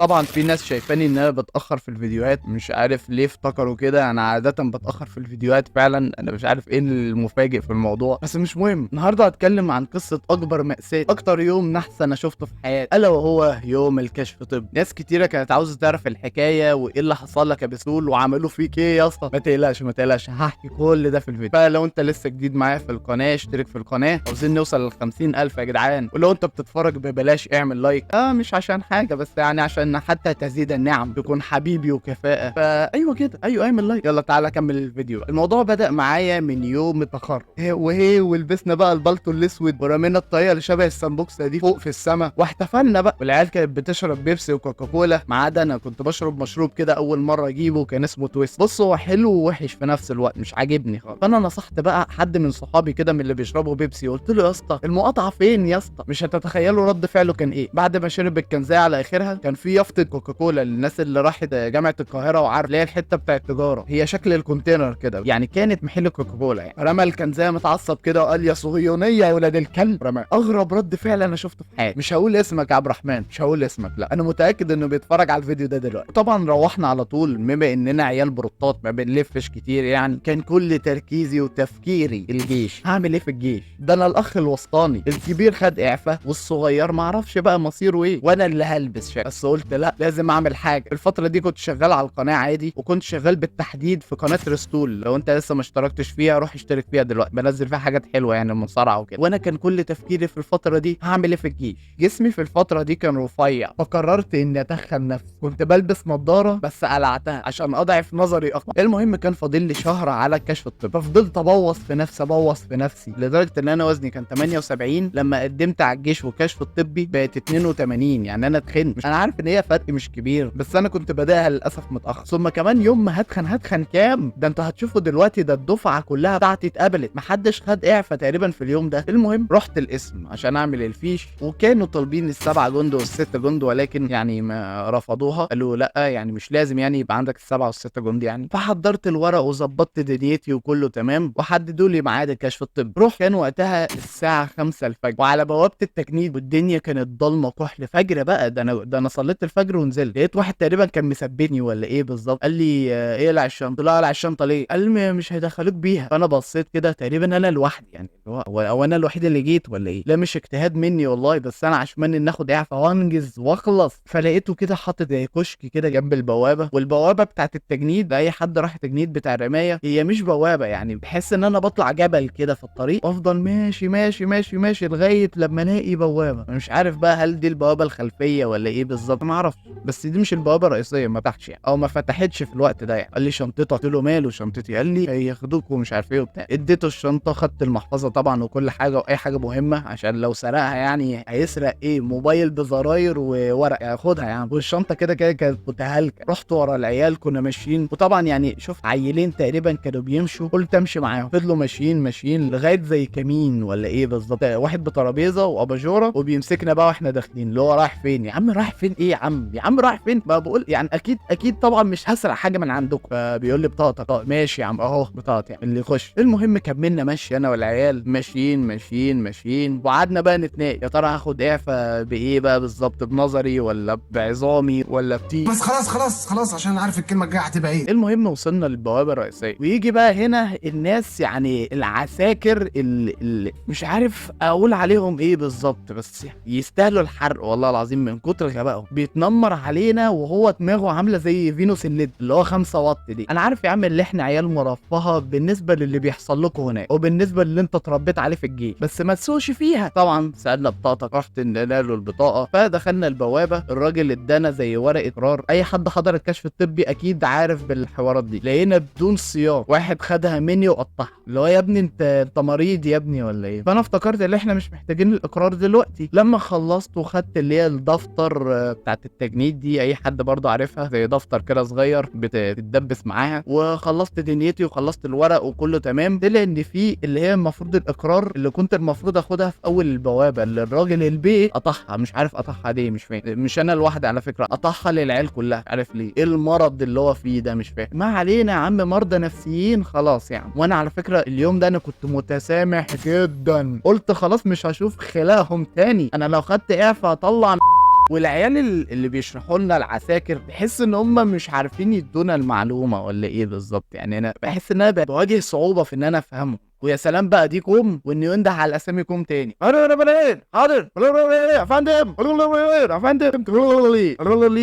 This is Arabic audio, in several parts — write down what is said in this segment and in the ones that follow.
طبعا في ناس شايفاني ان انا بتاخر في الفيديوهات، مش عارف ليه افتكروا كده. انا عاده بتاخر في الفيديوهات فعلا، انا مش عارف ايه المفاجئ في الموضوع، بس مش مهم. النهارده هتكلم عن قصه اكبر مأساة، اكتر يوم نحس انا شفته في حياتي، الا وهو يوم الكشف طبي. ناس كتيره كانت عاوزه تعرف الحكايه وايه اللي حصل لك يا بسول وعملوا فيك ايه يا اسطى. ما تقلقش هحكي كل ده في الفيديو. فلو انت لسه جديد معايا في القناه اشترك في القناه، عاوزين نوصل ل 50,000 يا جدعان. ولو انت بتتفرج ببلاش اعمل لايك، مش عشان حاجه، بس يعني عشان حتى تزيد النعم تكون حبيبي وكفاءه. فايوه كده، ايوه اعمل لايك. يلا تعالى كمل الفيديو. الموضوع بدأ معايا من يوم التخرج، وهي ولبسنا بقى البلطو الاسود ورمينا الطريقه اللي شبه السمبوكسه دي فوق في السما واحتفلنا بقى. والعيال كانت بتشرب بيبسي وكوكاكولا، ما عدا انا كنت بشرب مشروب كده اول مره اجيبه، كان اسمه تويست. بص هو حلو ووحش في نفس الوقت، مش عاجبني خالص. فانا نصحت بقى حد من صحابي كده من اللي بيشربوا بيبسي، قلت له يا اسطى المقاطعه فين يا اسطى؟ مش هتتخيلوا رد فعله كان ايه. بعد ما شرب الكنزايه على اخرها، كان في يافطه كوكاكولا للناس اللي راحت جامعه القاهره وعارف اللي هي الحته بتاعه التجاره، هي شكل الكونتينر كده يعني، كانت محل كوكاكولا يعني. رمى الكنزايه متعصب كده وقال يا صهيونيه يا ولاد الكلب. رمى اغرب رد فعل انا شفته في حياتي. مش هقول اسمك يا عبد الرحمن، مش هقول اسمك، لا انا متاكد انه بيتفرج على الفيديو ده دلوقتي. طبعا روحنا على طول، بما اننا عيال بروتات ما بنلفش كتير يعني. كان كل تركيزي وتفكيري الجيش، هعمل ايه في الجيش ده؟ انا الاخ الوسطاني، الكبير خد اعفاء والصغير ما اعرفش بقى مصيره ايه، وانا اللي هلبس شكل. بس قلت لا، لازم اعمل حاجه. الفتره دي كنت شغال على القناه عادي، وكنت شغال بالتحديد في قناه رستول. لو انت لسه ما اشتركتش فيها روح اشترك فيها دلوقتي، بنزل فيها حاجات حلوه يعني المصارعه وكده. وانا كان كل تفكيري في الفتره دي هعمل ايه في الجيش. جسمي في الفتره دي كان رفيع، فقررت اني اتخن نفسي. كنت بلبس نضاره بس قلعتها عشان اضعف نظري اكتر. المهم كان فاضل لي شهر على الكشف الطبي، ففضلت ابوظ في نفسي لدرجه ان انا وزني كان 78 لما قدمت على الجيش والكشف الطبي بقت 82. يعني انا اتخنت. مش انا عارف ان هي فرق مش كبير، بس انا كنت بداها للاسف متاخر. ثم كمان يوم ما هتخن كام ده انتوا هتشوفوا دلوقتي، ده الدفعه كلها بتاعتي اتقبلت، محدش خد اعفاء تقريبا في اليوم ده. المهم رحت القسم عشان اعمل الفيش، وكانوا طالبين السبعه جند والست جند، ولكن يعني ما رفضوها، قالوا لا يعني مش لازم يعني يبقى عندك السبعه والست جند يعني. فحضرت الورق وظبطت دنيتي وكله تمام، وحددوا لي ميعاد الكشف الطبي. روح كان وقتها الساعه 5 الفجر، وعلى بوابه التجنيد والدنيا كانت ضلمه كحل. فجر بقى، ده انا صليت الفجر ونزلت. لقيت واحد تقريبا كان مثبتني ولا ايه بالظبط، قال لي اقلع الشنطه. قلت له اقلع الشنطه ليه؟ قال لي مش هيدخلوك بيها. فانا بصيت كده، تقريبا انا لوحدي يعني، هو انا الوحيد اللي جيت ولا ايه؟ لا مش اجتهاد مني والله، بس انا عشمان ان اخد اعفاء وانجز واخلص. فلقيته كده حاطط زي كشك كده جنب البوابه، والبوابه بتاعت التجنيد لاي حد راح التجنيد بتاع الرمايه هي مش بوابه يعني، بحس ان انا بطلع جبل كده في الطريق، وافضل ماشي ماشي ماشي ماشي لغايه لما الاقي بوابه. انا مش عارف بقى هل دي البوابه الخلفيه ولا ايه بالظبط، ما اعرفش، بس دي مش البوابه الرئيسيه، ما فتحش يعني، او ما فتحتش في الوقت ده يعني. قال لي شنطتك؟ قلت له ماله شنطتي؟ قال لي هياخدوك ومش عارف ايه وبتاع. اديته الشنطه، خدت المحفظه طبعا وكل حاجه، واي حاجه مهمه عشان لو سرقها يعني. هيسرق ايه؟ موبايل بزراير وورق يعني، خدها يا عم. والشنطه كده كده كانت متهالكه. رحت ورا العيال كنا ماشيين، وطبعا يعني شوف عيلين تقريبا كانوا بيمشوا، قلت امشي معاهم. فضلوا ماشيين لغايه زي كمين ولا ايه بالظبط، واحد بترابيزه واباجوره وبيمسكنا بقى واحنا داخلين، اللي هو رايح فين يا عم؟ رايح فين ايه يا عم رايح فين؟ بقى بقول يعني اكيد طبعا مش هسرق حاجه من عندكم. فبيقول لي بطاقتك. طيب ماشي يا عم اهو بطاقتي يعني، اللي يخش. المهم كملنا ماشي انا والعيال، ماشيين وقعدنا بقى نتناقش، يا ترى هاخد اعفاء بايه بقى بالظبط، بنظري ولا بعظامي ولا بس خلاص عشان عارف الكلمه الجايه هتبقى ايه. المهم وصلنا للبوابه الرئيسيه، ويجي بقى هنا الناس يعني العساكر اللي مش عارف اقول عليهم ايه بالظبط، بس يستاهلوا الحرق والله العظيم من كتر غبائهم. بيتنمر علينا وهو دماغه عامله زي فينوس الليد اللي هو 5 واط دي. انا عارف يا عم اللي احنا عيال مرفهه بالنسبه للي بيحصل لكم هناك، وبالنسبه للي انت اتربيت عليه في الجيش، بس ما تسوقش فيها. طبعا سالنا بطاقتك، رحت ادينا له البطاقه. فدخلنا البوابه، الراجل ادانا زي ورقه اقرار. اي حد حضر الكشف الطبي اكيد عارف بالحوارات دي. لقينا بدون سياق واحد خدها مني وقطعها، اللي هو يا ابني انت مريض يا ابني ولا ايه؟ فانا افتكرت ان احنا مش محتاجين الاقرار دلوقتي. لما خلصت وخدت اللي هي الدفتر بتاعت التجنيد دي، اي حد برضه عارفها، زي دفتر كده صغير بتتدبس معاها، وخلصت دنيتي وخلصت الورق وكله تمام. طلع ان في اللي هي المفروض الاقرار اللي كنت المفروض اخدها في اول البوابه، اللي الراجل البي قطعها. مش عارف قطعها ليه، مش فاهم. مش انا لوحدي على فكره، قطعها للعيال كلها. عارف ليه؟ ايه المرض اللي هو فيه ده؟ مش فاهم. ما علينا يا عم، مرضى نفسيين خلاص يعني. وانا على فكره اليوم ده انا كنت متسامح جدا، قلت خلاص مش هشوف خلاهم تاني. انا لو خدت اعفاء اطلع والعيال اللي بيشرحوا لنا العساكر بحس ان هم مش عارفين يدونا المعلومه ولا ايه بالظبط. يعني انا بحس ان انا بواجه صعوبه في ان انا افهمهم. ويا سلام بقى دي كوم وان ينده على الاسامي كوم تاني. حاضر يا فندم يا فندم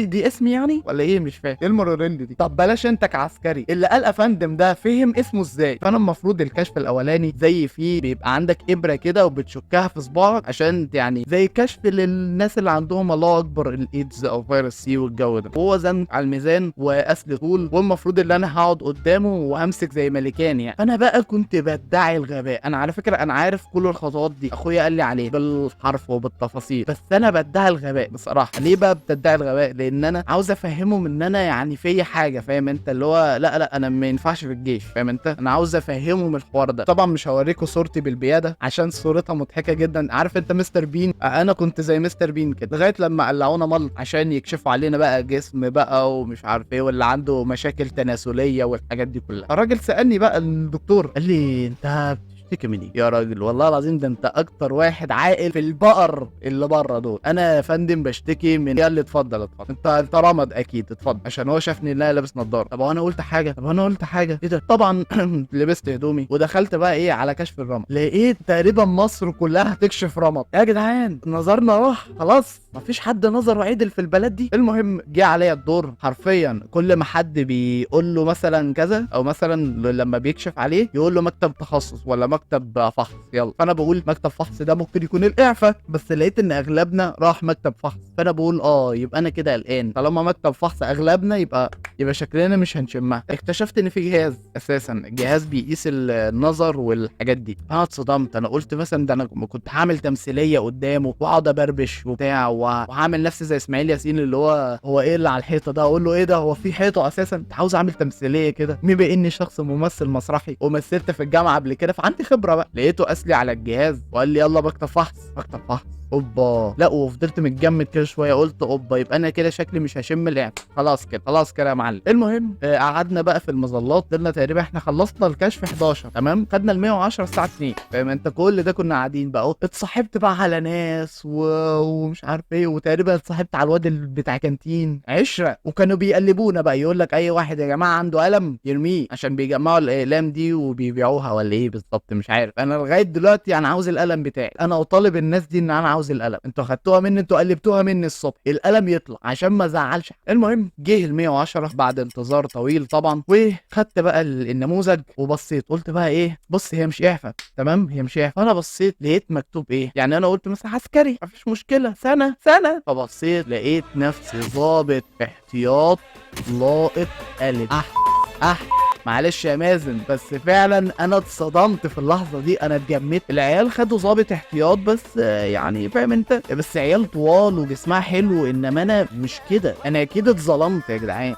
دي اسمي يعني ولا ايه؟ مش فاهم ايه المرورين دي. طب بلاش انت كعسكري اللي قال افندم ده فهم اسمه ازاي؟ فانا المفروض الكشف الاولاني زي فيه بيبقى عندك ابره كده وبتشكها في صباعك عشان يعني زي كشف للناس اللي عندهم الله اكبر الايدز او فيروس سي والجو ده. هو زن على الميزان واسل طول، والمفروض ان انا هقعد قدامه وهمسك زي ملكان يعني. فانا بقى كنت بدعي الغباء. انا على فكره انا عارف كل الخطوات دي، اخويا قال لي عليه بالحرف وبالتفاصيل، بس انا بدعي الغباء بصراحه. ليه بقى بتدعي الغباء؟ لان انا عاوز افهمهم ان انا يعني في حاجه، فاهم انت اللي هو لا انا ما ينفعش في الجيش، فاهم انت. انا عاوز افهمهم الحوار ده. طبعا مش هوريكم صورتي بالبياده عشان صورتها مضحكه جدا. عارف انت مستر بين؟ انا كنت زي مستر بين كده لغايه لما قلعونا ملط عشان يكشفوا علينا بقى جسم بقى ومش عارف ايه، واللي عنده مشاكل تناسليه والحاجات دي كلها. الراجل سالني بقى الدكتور قال لي انت بتشتكي من ايه يا راجل؟ والله العظيم ده انت اكتر واحد عاقل في البقر اللي بره دول. انا يا فندم بشتكي من. قال لي اتفضل انت رمض اكيد، اتفضل، عشان هو شافني ان انا لابس نظاره. طب انا قلت حاجه ايه ده؟ طبعا لبست هدومي ودخلت بقى ايه على كشف الرمد. لقيت تقريبا مصر كلها هتكشف رمد. يا جدعان نظرنا راح خلاص، مفيش حد نظره عدل في البلد دي. المهم جه عليا الدور حرفيا، كل ما حد بيقول له مثلا كذا او مثلا لما بيكشف عليه يقول له مكتب تخصص ولا مكتب فحص، يلا. فانا بقول مكتب فحص ده ممكن يكون الاعفاء، بس لقيت ان اغلبنا راح مكتب فحص. فانا بقول يبقى انا كده قلقان. طالما مكتب فحص اغلبنا يبقى شكلنا مش هنشمها. اكتشفت ان في جهاز اساسا، جهاز بيقيس النظر والحاجات دي. انا اتصدمت. انا قلت مثلا ده انا كنت هعمل تمثيليه قدامه واقعد ابربش وبتاع وهعمل نفسي زي اسماعيل ياسين اللي هو ايه اللي على الحيطه ده. اقول له ايه ده؟ هو في حيطه اساسا؟ كنت عاوز اعمل تمثيليه كده بما اني شخص ممثل مسرحي ومثلت في الجامعه قبل كده فعندي خبره بقى. لقيته قاسلي على الجهاز وقال لي يلا مكتب فحص. اوبا، لا وفضلت متجمد كده شويه. قلت اوبا يبقى انا كده شكلي مش هشم الاعفاء. خلاص كده يا معلم. المهم قعدنا بقى في المظلات. فضلنا تقريبا احنا خلصنا الكشف 11 تمام، خدنا ال 110 الساعه 2، فاهم انت. كل ده كنا قاعدين بقى اتصاحبت بقى على ناس ومش عارف ايه، وتقريبا اتصاحبت على الواد بتاع كانتين عشره. وكانوا بيقلبونا بقى يقول لك اي واحد يا جماعه عنده قلم يرميه، عشان بيجمعوا الاقلام دي وبيبيعوها ولا ايه بالظبط مش عارف. انا لغايه دلوقتي انا عاوز القلم بتاعي. انا اطالب الناس دي ان انا عاوز القلم. انتوا خدتوها مني، انتوا قلبتوها مني الصبح، القلم يطلع عشان ما ازعلش. المهم جه ال 110 بعد انتظار طويل طبعا، وخدت بقى النموذج وبصيت. قلت بقى ايه، بص هي مش اعفاء تمام، هي مش اعفاء. انا بصيت لقيت مكتوب ايه، يعني انا قلت مثلا عسكري مفيش مشكله سنه. فبصيت لقيت نفسي ضابط احتياط لائق الف. معلش يا مازن، بس فعلا انا اتصدمت في اللحظه دي. انا اتجمدت. العيال خدوا ضابط احتياط بس يعني فاهم انت، بس عيال طوال وجسمها حلو، انما انا مش كده. انا اكيد اتظلمت يا جدعان.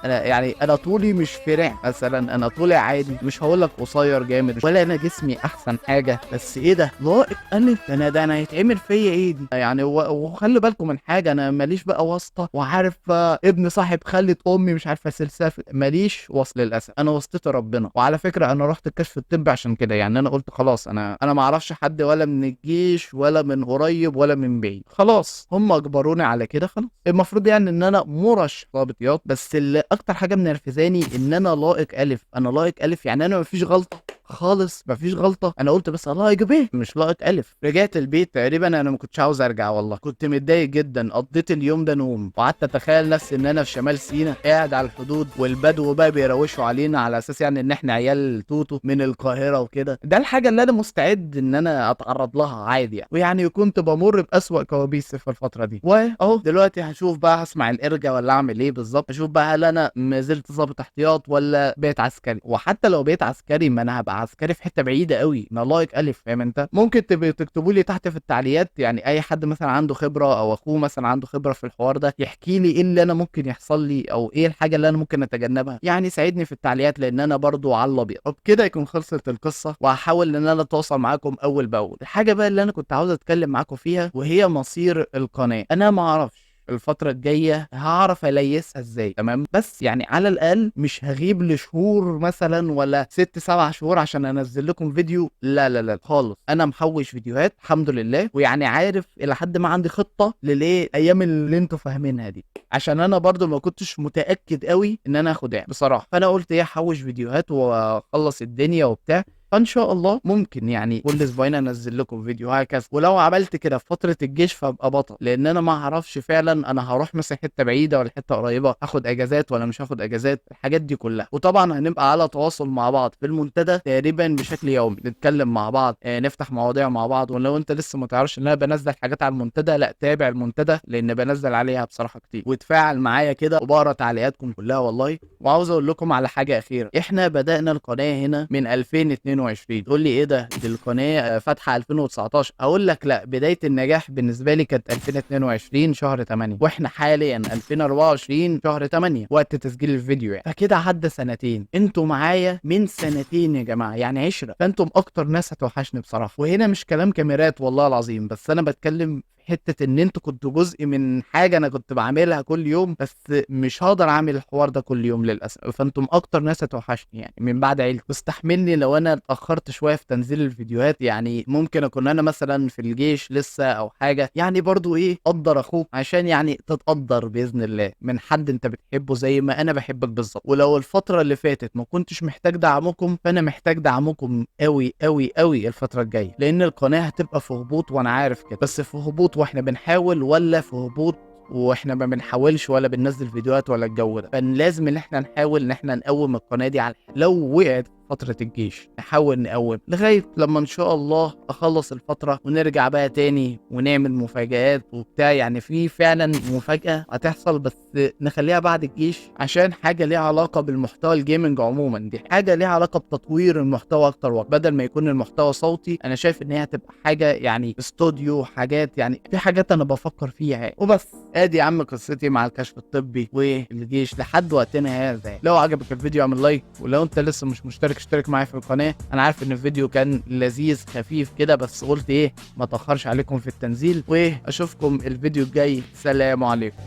انا طولي مش فرع مثلا، انا طولي عادي، مش هقول لك قصير جامد ولا انا جسمي احسن حاجه، بس ايه ده لائق الف. انا هيتعمل فيا ايه دي يعني. وخلي بالكم من حاجه، انا ماليش بقى واسطه وعارف ابن صاحب خالة امي مش عارفه سلسله، ماليش وصل للاسف. انا واسطتي ربنا. وعلى فكره انا رحت الكشف الطبي عشان كده يعني. انا قلت خلاص انا ما اعرفش حد ولا من الجيش ولا من قريب ولا من بعيد، خلاص هم اجبروني على كده. خلاص المفروض يعني ان انا مرش ضابطيات. بس اللي اكتر حاجه منرفزاني ان انا لائق الف. انا لائق الف يعني انا مفيش غلطه خالص، مفيش غلطه. انا قلت بس الله يجيب ايه، مش لائق الف. رجعت البيت تقريبا انا ما كنتش عاوز ارجع والله، كنت متضايق جدا. قضيت اليوم ده نوم، وقعدت اتخيل نفسي ان انا في شمال سيناء قاعد على الحدود والبدو بقى بيروشوا علينا على اساس يعني ان احنا عيال توتو من القاهره وكده. ده الحاجه اللي انا مستعد ان انا اتعرض لها عادي يعني. ويعني كنت بمر باسوأ كوابيس في الفتره دي. واهو دلوقتي هشوف بقى هسمع الارجا ولا اعمل ايه بالظبط. هشوف بقى هل انا ما زلت ضابط احتياط ولا بقيت عسكري. وحتى لو بقيت عسكري ما انا هبقى عسكري في حته بعيده قوي، انا لائق الف، فاهم انت. ممكن تبقوا تكتبوا لي تحت في التعليقات يعني اي حد مثلا عنده خبره او اخوه مثلا عنده خبره في الحوار ده يحكي لي ايه اللي انا ممكن يحصل لي او ايه الحاجه اللي انا ممكن اتجنبها يعني. ساعدني في التعليقات لان انا برضو على الابيض. وبكده يكون خلصت القصه، وهحاول ان انا اتواصل معاكم اول باول. الحاجه بقى اللي انا كنت عاوز اتكلم معاكم فيها وهي مصير القناه. انا ما اعرفش الفتره الجايه هعرف اليسها ازاي، تمام؟ بس يعني على الاقل مش هغيب لشهور مثلا ولا 6-7 شهور عشان انزل لكم فيديو، لا لا لا خالص. انا محوش فيديوهات الحمد لله، ويعني عارف الى حد ما عندي خطه للايه ايام اللي انتوا فاهمينها دي، عشان انا برضو ما كنتش متاكد قوي ان انا اخد بصراحه. فانا قلت ايه، احوش فيديوهات واخلص الدنيا وبتاع، فان شاء الله ممكن يعني كل اسبوعين انزل لكم فيديو هكذا. ولو عملت كده في فتره الجيش فابقى بطل، لان انا ما اعرفش فعلا انا هروح مثلا حته بعيده ولا حته قريبه، هاخد اجازات ولا مش هاخد اجازات، الحاجات دي كلها. وطبعا هنبقى على تواصل مع بعض في المنتدى تقريبا بشكل يومي، نتكلم مع بعض، نفتح مواضيع مع بعض. ولو انت لسه ما تعرفش ان انا بنزل حاجات على المنتدى، لا تابع المنتدى لان بنزل عليها بصراحه كتير، وتفاعل معايا كده وبقرا تعليقاتكم كلها والله. وعاوز اقول لكم على حاجه اخيره، احنا بدانا القناه هنا من 2022. تقول لي ايه ده، دي القناه فاتحه 2019. اقول لك لا، بدايه النجاح بالنسبه لي كانت 2022 شهر 8، واحنا حاليا 2024 شهر 8 وقت تسجيل الفيديو يعني. فكده عدى سنتين، انتوا معايا من سنتين يا جماعه، يعني 10. فانتم اكتر ناس هتوحشني بصراحه. وهنا مش كلام كاميرات والله العظيم، بس انا بتكلم حته ان انتوا كنتوا جزء من حاجه انا كنت بعملها كل يوم، بس مش هقدر اعمل الحوار ده كل يوم للاسف. فانتم اكتر ناس هتوحشني يعني من بعد عيلتي. واستحملني لو انا اتاخرت شويه في تنزيل الفيديوهات، يعني ممكن اكون انا مثلا في الجيش لسه او حاجه، يعني برضو ايه، قدر اخوك عشان يعني تتقدر باذن الله من حد انت بتحبه زي ما انا بحبك بالظبط. ولو الفتره اللي فاتت ما كنتش محتاج دعمكم، فانا محتاج دعمكم قوي قوي قوي الفتره الجايه، لان القناه هتبقى في هبوط وانا عارف كده. بس في هبوط واحنا بنحاول، ولا في هبوط واحنا ما بنحاولش ولا بننزل فيديوهات ولا الجو ده؟ فلازم ان احنا نحاول ان احنا نقوم القناه دي على لو وقعت فترة الجيش نحاول نقوم لغاية لما ان شاء الله اخلص الفترة ونرجع بقى تاني ونعمل مفاجآت وبتاع. يعني في فعلا مفاجأة هتحصل بس نخليها بعد الجيش، عشان حاجة ليها علاقة بالمحتوى الجيمنج عموما. دي حاجة ليها علاقة بتطوير المحتوى اكتر وقت، بدل ما يكون المحتوى صوتي. انا شايف ان هي هتبقى حاجة يعني استوديو، حاجات يعني في حاجات انا بفكر فيها وبس. ادي يا عم قصتي مع الكشف الطبي والجيش لحد وقتنا هذا. لو عجبك الفيديو اعمل لايك، ولو انت لسه مش مشترك اشترك معايا في القناه. انا عارف ان الفيديو كان لذيذ خفيف كده، بس قلت ايه ما اتاخرش عليكم في التنزيل. واشوفكم الفيديو الجاي، سلام عليكم.